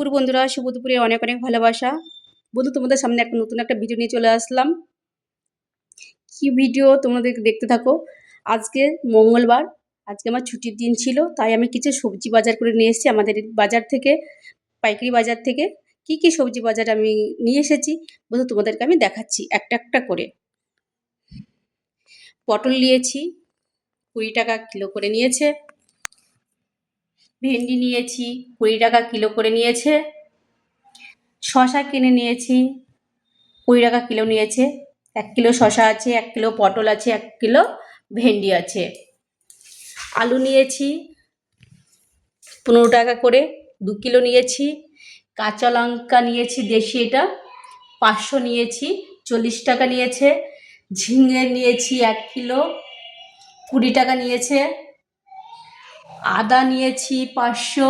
দুপুর বন্ধুরা, শুভ দুপুরে অনেক অনেক ভালোবাসা। বন্ধু, তোমাদের সামনে একটা নতুন একটা ভিডিও নিয়ে চলে আসলাম। কি ভিডিও তোমাদের দেখতে থাকো। আজকে মঙ্গলবার, আজকে আমার ছুটির দিন ছিল, তাই আমি কিছু সবজি বাজার করে নিয়ে এসেছি আমাদের বাজার থেকে, পাইকারি বাজার থেকে। কি কি সবজি বাজার আমি নিয়ে এসেছি বন্ধু, তোমাদেরকে আমি দেখাচ্ছি একটা একটা করে। পটল নিয়েছি, 20 টাকা কিলো করে নিয়েছে। ভেন্ডি নিয়েছি, 20 টাকা কিলো করে নিয়েছে। শশা কিনে নিয়েছি, 20 টাকা কিলো নিয়েছে। 1 কিলো শশা আছে, 1 কিলো পটল আছে, 1 কিলো ভেন্ডি আছে। আলু নিয়েছি 15 টাকা করে, 2 কিলো নিয়েছি। কাঁচা লঙ্কা নিয়েছি দেশি, এটা 500 নিয়েছি, 40 টাকা নিয়েছে। ঝিঙে নিয়েছি 1 কিলো, 20 টাকা নিয়েছে। আদা নিয়েছি 500,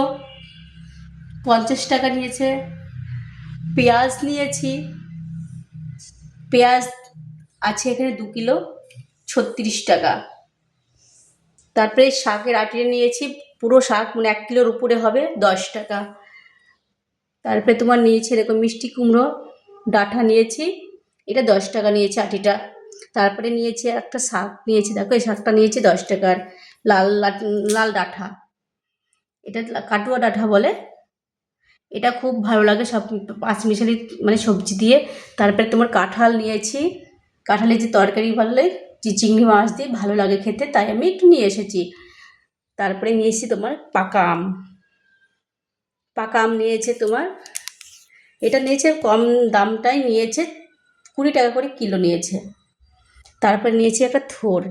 50 টাকা নিয়েছে। পেঁয়াজ নিয়েছি, পেঁয়াজ আছে এখানে 2 কিলো, 36 টাকা। তারপরে শাকের আটিয়ে নিয়েছি, পুরো শাক মানে 1 কিলোর উপরে হবে, 10 টাকা। তারপরে তোমার নিয়েছি এরকম মিষ্টি কুমড়ো ডাঁটা নিয়েছি, এটা 10 টাকা নিয়েছে আটিটা। তারপরে নিয়েছি একটা শাক নিয়েছি, দেখো এই শাকটা নিয়েছি 10 টাকার, লাল লাল ডাঁটা, এটা কাটুয়া ডাঁটা বলে। এটা খুব ভালো লাগে সব পাঁচমিশালি মানে সবজি দিয়ে। তারপরে তোমার কাঁঠাল নিয়েছি, কাঁঠালের যে তরকারি ভালো লাগে, চিংড়ি মাছ দিয়ে ভালো লাগে খেতে, তাই আমি একটু নিয়ে এসেছি। তারপরে নিয়েছি তোমার পাকা আম, পাকা আম নিয়েছে তোমার, এটা নিয়েছে কম দামটাই নিয়েছে, 20 টাকা করে কিলো নিয়েছে। তারপরে নিয়েছি একটা থোর,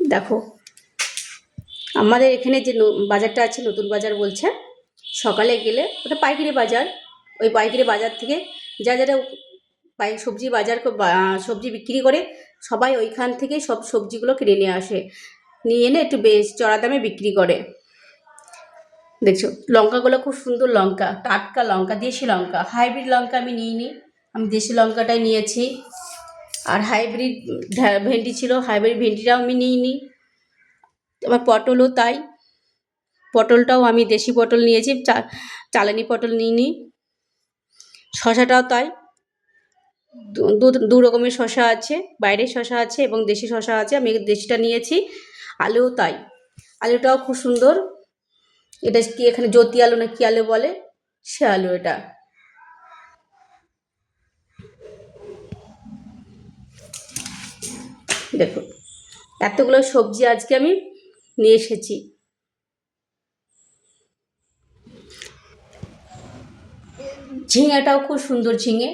দেখো আমাদের এখানে যে বাজারটা আছে নতুন বাজার বলছে, সকালে গেলে ওটা পাইকারি বাজার, ওই পাইকারি বাজার থেকে যা যারা সবজি বাজার সবজি বিক্রি করে, সবাই ওইখান থেকে সব সবজিগুলো কিনে নিয়ে আসে, নিয়ে এনে একটু বেশ চড়া দামে বিক্রি করে। দেখছো লঙ্কাগুলো খুব সুন্দর লঙ্কা, টাটকা লঙ্কা, দেশি লঙ্কা, হাইব্রিড লঙ্কা আমি নিইনি, আমি দেশি লঙ্কাটাই নিয়েছি। আর হাইব্রিড ভেন্ডি ছিল, হাইব্রিড ভেন্ডিটাও আমি নিইনি। আবার পটলও তাই, পটলটাও আমি দেশি পটল নিয়েছি, চালানি পটল নিইনি। শশাটাও তাই, দু রকমের শশা আছে, বাইরের শশা আছে এবং দেশি শশা আছে, আমি দেশিটা নিয়েছি। আলুও তাই, আলুটাও খুব সুন্দর, এটা কি এখানে জ্যোতি আলু না কি আলু বলে, সে আলু এটা। দেখো এতগুলো সবজি আজকে আমি নিয়ে এসেছি। ঝিঙেটাও খুব সুন্দর, ঝিঙে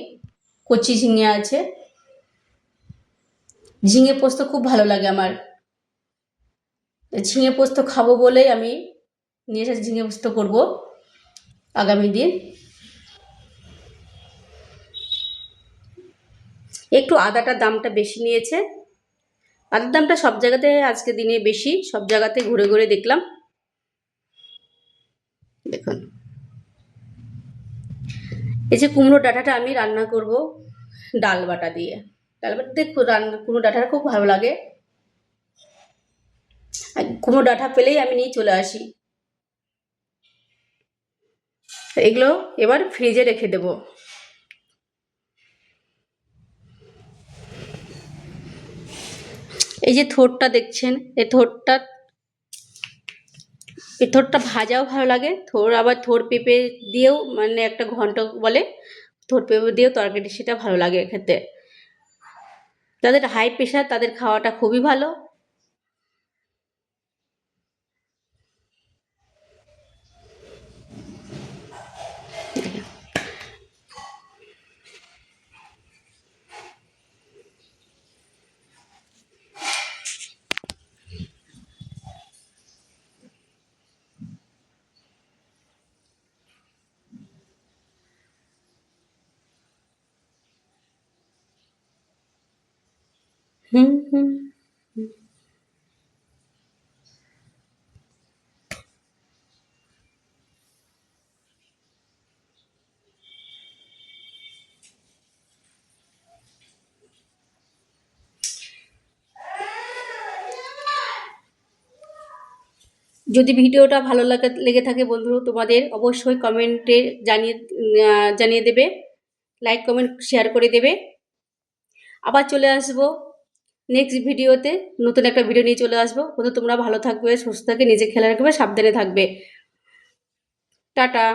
কচি ঝিঙে আছে, ঝিঙে পোস্ত খুব ভালো লাগে আমার, ঝিঙে পোস্ত খাবো বলেই আমি নিয়ে এসেছি, ঝিঙে পোস্ত করবো আগামী দিন। একটু আদাটার দামটা বেশি নিয়েছে, আদার দামটা সব জায়গাতে আজকে দিনে বেশি, সব জায়গাতে ঘুরে ঘুরে দেখলাম। দেখুন এই যে কুমড়ো ডাঁটাটা আমি রান্না করব ডাল বাটা দিয়ে, ডাল বাটা দিয়ে কুমড়ো ডাঁটাটা খুব ভালো লাগে, আর কুমড়ো ডাঁটা পেলেই আমি নিয়ে চলে আসি। এগুলো এবার ফ্রিজে রেখে দেব। এই যে থোরটা দেখছেন, এই থোরটা ভাজাও ভালো লাগে, থোর আবার থোর পেঁপে দিয়েও মানে একটা ঘন্ট বলে, থোর পেঁপে দিয়েও তরকারি, সেটা ভালো লাগে খেতে। যাদের হাই প্রেশার তাদের খাওয়াটা খুবই ভালো। হুম হুম যদি ভিডিওটা ভালো লেগে থাকে বন্ধু তোমাদের অবশ্যই কমেন্টে জানিয়ে দেবে, লাইক কমেন্ট শেয়ার করে দেবে। আবার চলে আসবো নেক্সট ভিডিওতে, নতুন একটা ভিডিও নিয়ে চলে আসবো। বন্ধু তোমরা ভালো থাকবে, সুস্থ থাকবে, নিজে খেয়াল রাখবে, সাবধানে থাকবে। টাটা।